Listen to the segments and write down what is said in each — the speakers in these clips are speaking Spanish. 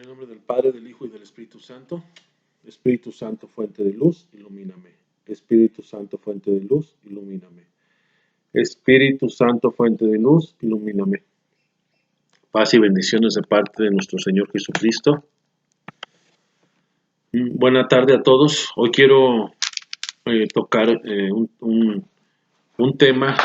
el nombre del Padre, del Hijo y del Espíritu Santo. Espíritu Santo, fuente de luz, ilumíname. Espíritu Santo, fuente de luz, ilumíname. Espíritu Santo, fuente de luz, ilumíname. Paz y bendiciones de parte de nuestro Señor Jesucristo. Buena tarde a todos. Hoy quiero tocar un tema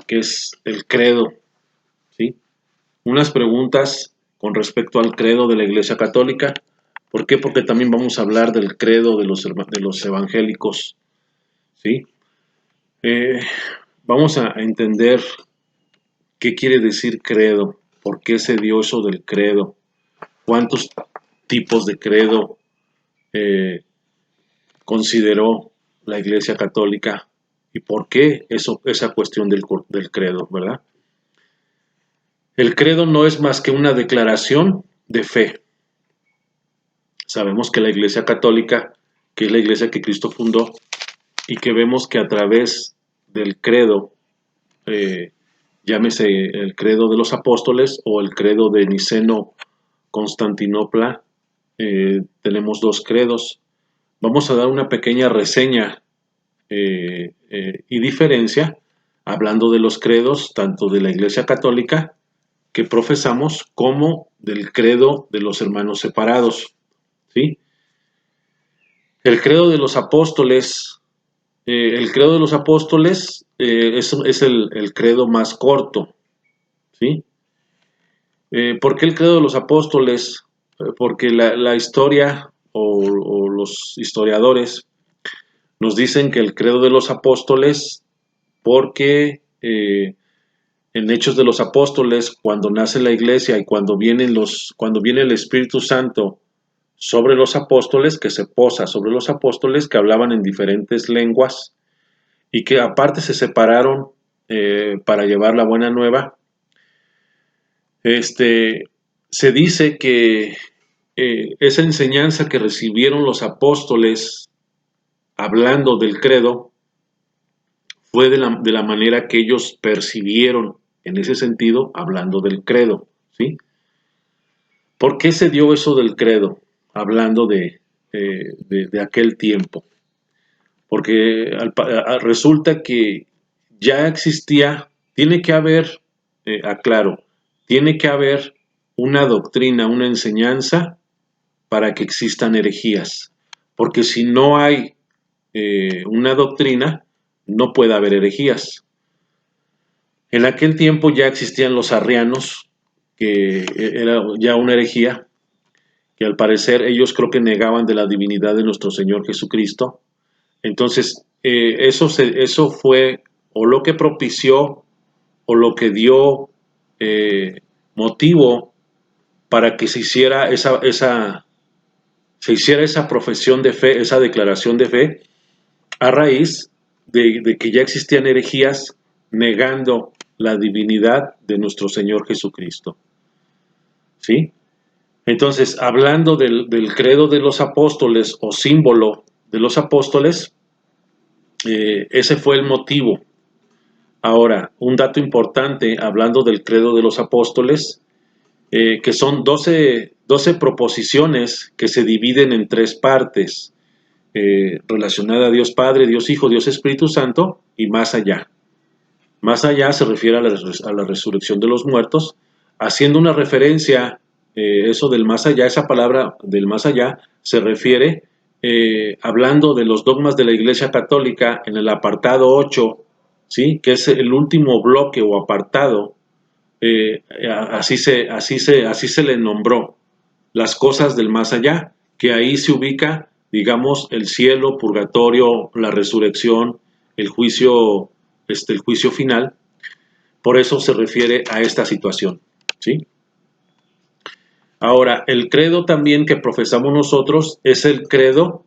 que es el credo, ¿sí? Unas preguntas con respecto al credo de la Iglesia Católica. ¿Por qué? Porque también vamos a hablar del credo de los evangélicos, ¿sí? Vamos a entender qué quiere decir credo, por qué se dio eso del credo, cuántos tipos de credo consideró la Iglesia Católica y por qué esa cuestión del credo, ¿verdad? El credo no es más que una declaración de fe. Sabemos que la Iglesia Católica, que es la iglesia que Cristo fundó, y que vemos que a través del credo, llámese el credo de los apóstoles o el credo de Niceno-Constantinopla, tenemos dos credos. Vamos a dar una pequeña reseña y diferencia, hablando de los credos, tanto de la Iglesia Católica que profesamos, como del credo de los hermanos separados, ¿sí? El credo de los apóstoles, es el credo más corto, ¿sí? ¿Por qué el credo de los apóstoles? Porque la historia o los historiadores nos dicen que el credo de los apóstoles, porque en Hechos de los Apóstoles, cuando nace la iglesia y cuando viene el Espíritu Santo sobre los apóstoles, que se posa sobre los apóstoles, que hablaban en diferentes lenguas y que aparte se separaron para llevar la buena nueva. Se dice que esa enseñanza que recibieron los apóstoles hablando del credo fue de la manera que ellos percibieron en ese sentido, hablando del credo, ¿sí? ¿Por qué se dio eso del credo? Hablando de aquel tiempo. Porque resulta que ya existía, tiene que haber, aclaro, tiene que haber una doctrina, una enseñanza para que existan herejías. Porque si no hay una doctrina, no puede haber herejías. En aquel tiempo ya existían los arrianos, que era ya una herejía, que al parecer ellos creo que negaban de la divinidad de nuestro Señor Jesucristo. Entonces, eso fue o lo que propició o lo que dio motivo para que se hiciera esa profesión de fe, esa declaración de fe, a raíz de que ya existían herejías negando la divinidad de nuestro Señor Jesucristo, ¿sí? Entonces, hablando del credo de los apóstoles o símbolo de los apóstoles, ese fue el motivo. Ahora, un dato importante, hablando del credo de los apóstoles, que son 12 proposiciones que se dividen en tres partes, relacionada a Dios Padre, Dios Hijo, Dios Espíritu Santo y más allá. Más allá se refiere a la resurrección de los muertos, haciendo una referencia, eso del más allá, esa palabra del más allá, se refiere, hablando de los dogmas de la Iglesia Católica, en el apartado 8, ¿sí? Que es el último bloque o apartado, así se le nombró, las cosas del más allá, que ahí se ubica, digamos, el cielo, purgatorio, la resurrección, el juicio final. Por eso se refiere a esta situación, ¿sí? Ahora, el credo también que profesamos nosotros es el credo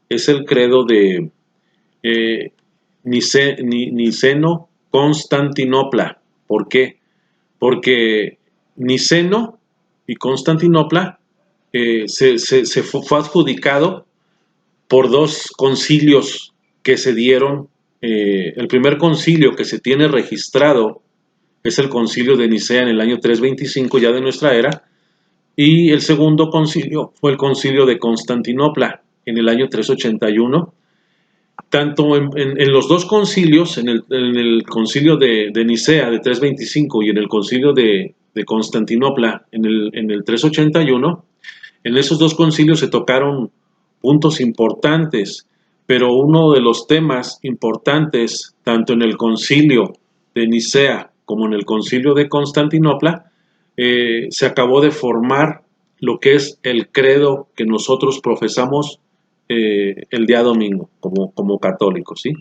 de Niceno-Constantinopla. ¿Por qué? Porque Niceno y Constantinopla se fue adjudicado por dos concilios que se dieron. El primer concilio que se tiene registrado es el concilio de Nicea en el año 325 ya de nuestra era, Y el segundo concilio fue el concilio de Constantinopla en el año 381. Tanto en los dos concilios, en el concilio de Nicea de 325 y en el concilio de Constantinopla en el 381, en esos dos concilios se tocaron puntos importantes, pero uno de los temas importantes, tanto en el concilio de Nicea como en el concilio de Constantinopla, se acabó de formar lo que es el credo que nosotros profesamos el día domingo como católicos, ¿sí?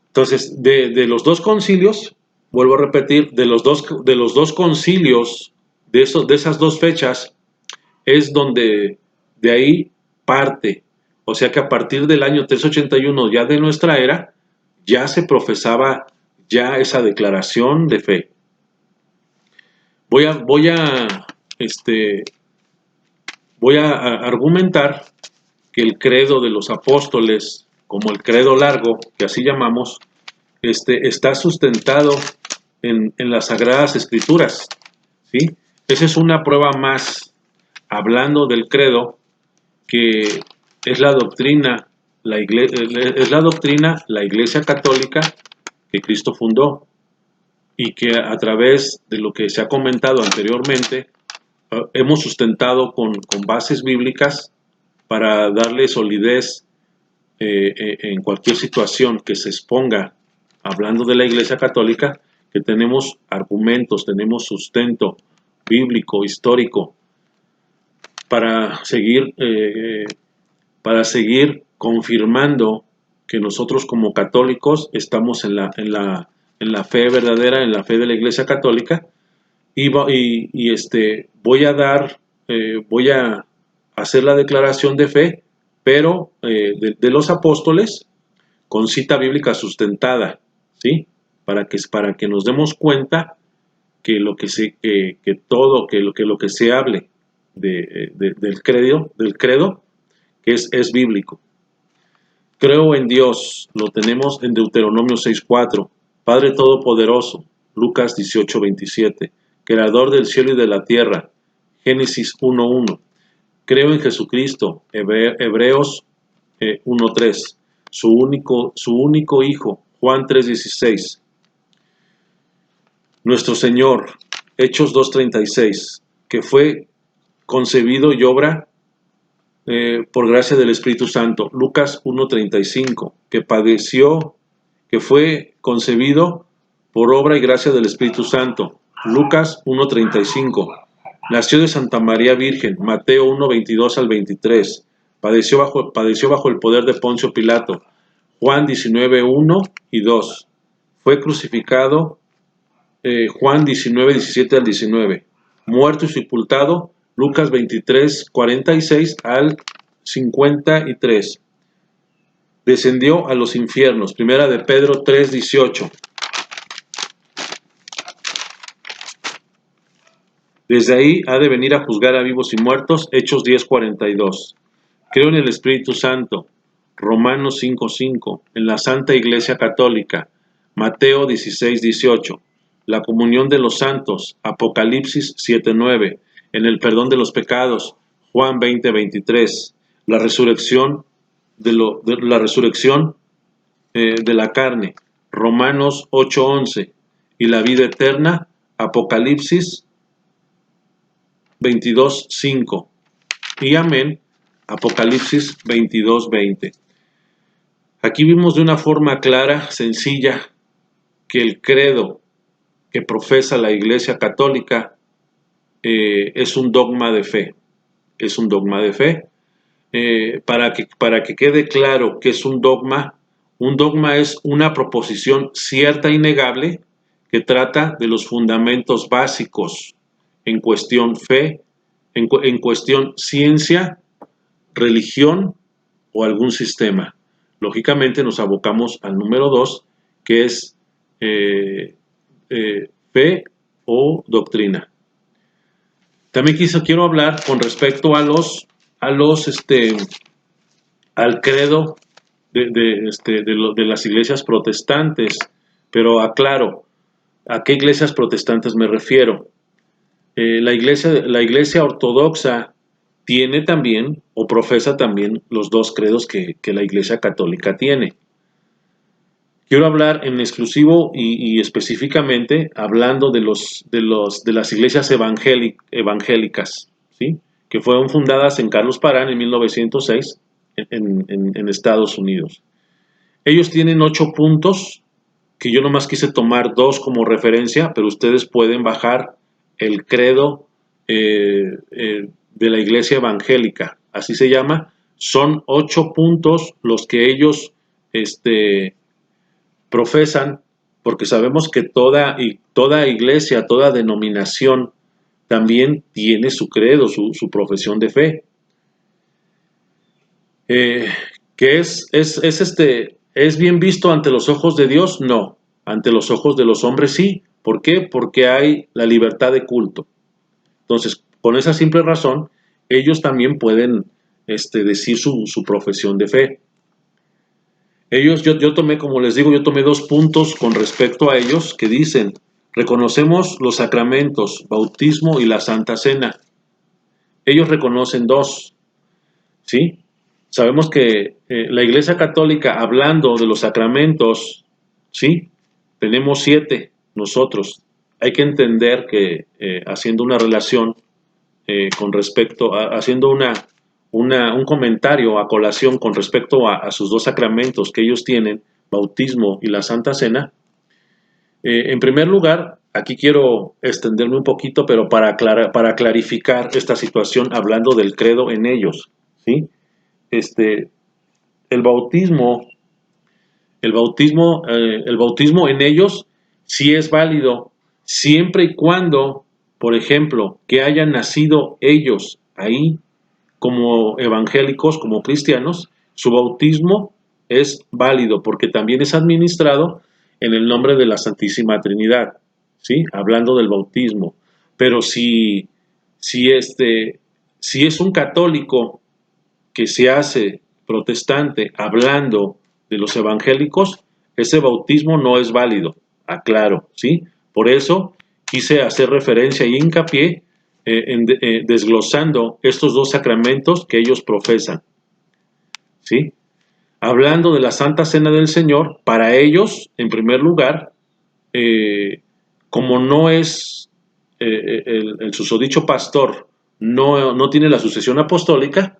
Entonces, de los dos concilios, vuelvo a repetir, de los dos concilios, de esas dos fechas, es donde de ahí parte. O sea que a partir del año 381 ya de nuestra era, ya se profesaba ya esa declaración de fe. Voy a argumentar que el credo de los apóstoles, como el credo largo, que así llamamos, está sustentado en las Sagradas Escrituras, ¿sí? Esa es una prueba más, hablando del credo, que es la doctrina, la Iglesia Católica que Cristo fundó, y que a través de lo que se ha comentado anteriormente, hemos sustentado con bases bíblicas para darle solidez en cualquier situación que se exponga, hablando de la Iglesia Católica, que tenemos argumentos, tenemos sustento bíblico, histórico, para seguir confirmando que nosotros como católicos estamos en la fe verdadera, en la fe de la Iglesia Católica, y voy a hacer la declaración de fe, pero de los apóstoles, con cita bíblica sustentada, ¿sí? Para que nos demos cuenta que lo que se hable del credo que es bíblico. Creo en Dios, lo tenemos en Deuteronomio 6:4, Padre Todopoderoso, Lucas 18:27, Creador del cielo y de la tierra, Génesis 1:1. Creo en Jesucristo, Hebreos 1:3, su único Hijo, Juan 3:16. Nuestro Señor, Hechos 2:36, que fue concebido y obra por gracia del Espíritu Santo, Lucas 1:35, que fue concebido por obra y gracia del Espíritu Santo, Lucas 1:35, nació de Santa María Virgen, Mateo 1:22 al 23, padeció bajo el poder de Poncio Pilato, Juan 19:1 y 2, fue crucificado, Juan 19:17 al 19, muerto y sepultado, Lucas 23:46 al 53. Descendió a los infiernos, primera de Pedro 3:18. Desde ahí ha de venir a juzgar a vivos y muertos, Hechos 10:42. Creo en el Espíritu Santo, Romanos 5:5, en la Santa Iglesia Católica, Mateo 16:18, la comunión de los santos, Apocalipsis 7:9, en el perdón de los pecados, Juan 20:23, la resurrección de la carne, Romanos 8:11, y la vida eterna, Apocalipsis 22:5, y amén, Apocalipsis 22:20. Aquí vimos de una forma clara, sencilla, que el credo que profesa la Iglesia Católica es un dogma de fe. Es un dogma de fe. Para que quede claro que es un dogma es una proposición cierta y innegable que trata de los fundamentos básicos en cuestión fe, en cuestión ciencia, religión o algún sistema. Lógicamente nos abocamos al número 2, que es fe o doctrina. También quiero hablar con respecto al credo de las iglesias protestantes, pero aclaro, ¿a qué iglesias protestantes me refiero? La iglesia ortodoxa tiene también o profesa también los dos credos que la iglesia católica tiene. Quiero hablar en exclusivo y específicamente hablando de las iglesias evangélicas, ¿sí? Que fueron fundadas en Carlos Parán en 1906 en Estados Unidos. Ellos tienen 8 puntos, que yo nomás quise tomar 2 como referencia, pero ustedes pueden bajar el credo de la iglesia evangélica, así se llama. Son 8 puntos los que ellos profesan, porque sabemos que toda iglesia, toda denominación también tiene su credo, su profesión de fe. ¿Que es bien visto ante los ojos de Dios? No. Ante los ojos de los hombres sí. ¿Por qué? Porque hay la libertad de culto. Entonces, con esa simple razón, ellos también pueden decir su profesión de fe. Yo tomé, como les digo, yo tomé 2 puntos con respecto a ellos que dicen, reconocemos los sacramentos, bautismo y la Santa Cena. Ellos reconocen 2, ¿sí? Sabemos que la Iglesia Católica, hablando de los sacramentos, ¿sí? Tenemos 7 nosotros. Hay que entender que haciendo una relación con respecto, haciendo un comentario a colación con respecto a sus 2 sacramentos que ellos tienen, bautismo y la Santa Cena. En primer lugar, aquí quiero extenderme un poquito, pero para clarificar esta situación hablando del credo en ellos, ¿sí? El bautismo, el bautismo en ellos sí es válido, siempre y cuando, por ejemplo, que hayan nacido ellos ahí como evangélicos, como cristianos, su bautismo es válido porque también es administrado en el nombre de la Santísima Trinidad, ¿sí? Hablando del bautismo. Pero si es un católico que se hace protestante hablando de los evangélicos, ese bautismo no es válido, aclaro, ¿sí? Por eso quise hacer referencia y hincapié desglosando estos 2 sacramentos que ellos profesan, ¿sí? Hablando de la Santa Cena del Señor, para ellos, en primer lugar, como no es el susodicho pastor, no tiene la sucesión apostólica,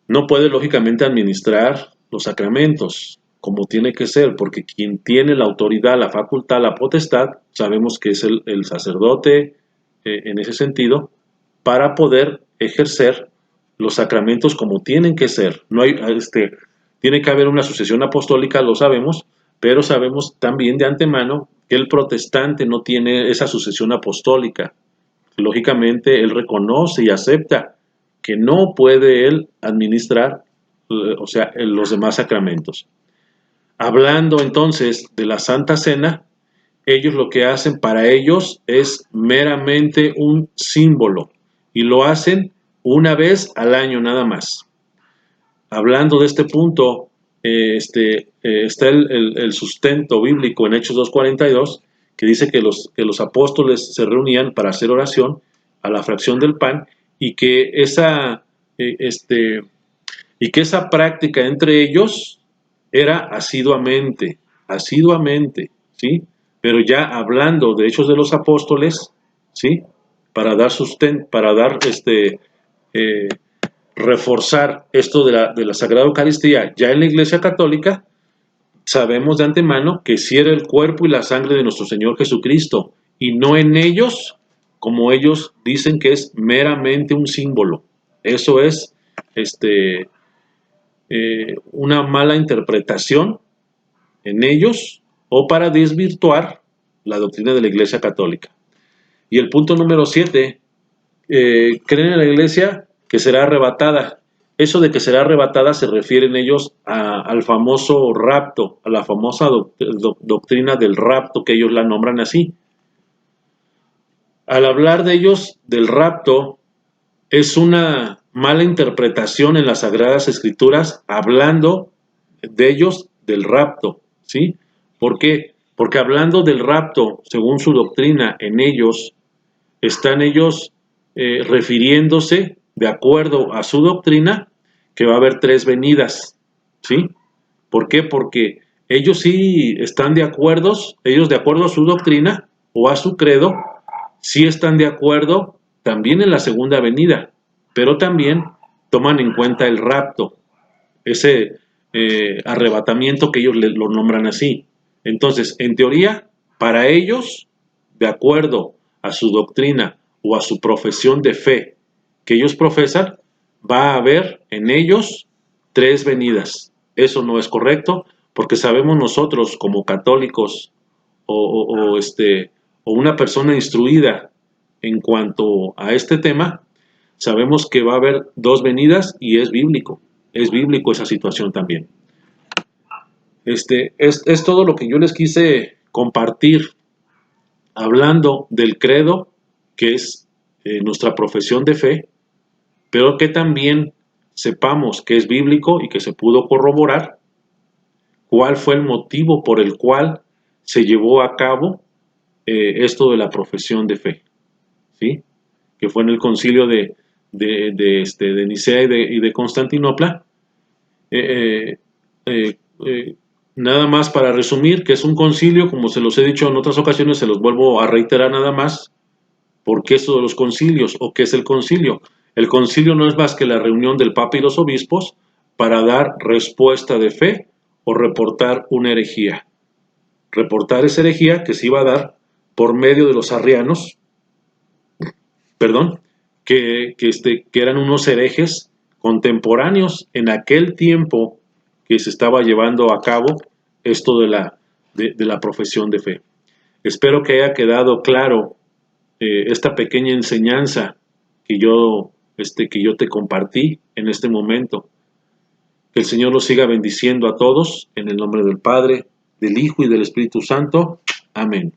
no puede lógicamente administrar los sacramentos como tiene que ser, porque quien tiene la autoridad, la facultad, la potestad, sabemos que es el sacerdote en ese sentido, para poder ejercer los sacramentos como tienen que ser. No hay, tiene que haber una sucesión apostólica, lo sabemos, pero sabemos también de antemano que el protestante no tiene esa sucesión apostólica. Lógicamente, él reconoce y acepta que no puede él administrar, o sea, los demás sacramentos. Hablando entonces de la Santa Cena, ellos lo que hacen para ellos es meramente un símbolo y lo hacen una vez al año nada más. Hablando de este punto, está el sustento bíblico en Hechos 2:42 que dice que los apóstoles se reunían para hacer oración a la fracción del pan y que esa práctica entre ellos era asiduamente, ¿sí? Pero ya hablando de Hechos de los Apóstoles, ¿sí? Para dar reforzar esto de la Sagrada Eucaristía ya en la Iglesia Católica, sabemos de antemano que si era el cuerpo y la sangre de nuestro Señor Jesucristo y no en ellos, como ellos dicen que es meramente un símbolo. Eso es una mala interpretación en ellos o para desvirtuar la doctrina de la Iglesia Católica. Y el punto número 7, creen en la Iglesia que será arrebatada. Eso de que será arrebatada se refieren ellos al famoso rapto, a la famosa doctrina del rapto, que ellos la nombran así. Al hablar de ellos del rapto, es una mala interpretación en las Sagradas Escrituras hablando de ellos del rapto, ¿sí? ¿Por qué? Porque hablando del rapto, según su doctrina en ellos, están ellos refiriéndose, de acuerdo a su doctrina, que va a haber 3 venidas, ¿sí? ¿Por qué? Porque ellos sí están de acuerdo, ellos de acuerdo a su doctrina o a su credo, sí están de acuerdo también en la segunda venida, pero también toman en cuenta el rapto, ese arrebatamiento que ellos lo nombran así. Entonces, en teoría, para ellos, de acuerdo a su doctrina o a su profesión de fe que ellos profesan, va a haber en ellos 3 venidas. Eso no es correcto, porque sabemos nosotros como católicos o una persona instruida en cuanto a este tema, sabemos que va a haber 2 venidas y es bíblico esa situación también. Es todo lo que yo les quise compartir hablando del credo, que es nuestra profesión de fe, pero que también sepamos que es bíblico y que se pudo corroborar cuál fue el motivo por el cual se llevó a cabo esto de la profesión de fe, ¿sí? Que fue en el concilio de Nicea y de Constantinopla. Nada más para resumir, que es un concilio, como se los he dicho en otras ocasiones, se los vuelvo a reiterar nada más, porque esto de los concilios, o qué es el concilio. El concilio no es más que la reunión del Papa y los obispos para dar respuesta de fe o reportar una herejía. Reportar esa herejía que se iba a dar por medio de los arrianos, perdón, que eran unos herejes contemporáneos en aquel tiempo que se estaba llevando a cabo esto de la profesión de fe. Espero que haya quedado claro esta pequeña enseñanza que yo te compartí en este momento. Que el Señor los siga bendiciendo a todos en el nombre del Padre, del Hijo y del Espíritu Santo. Amén.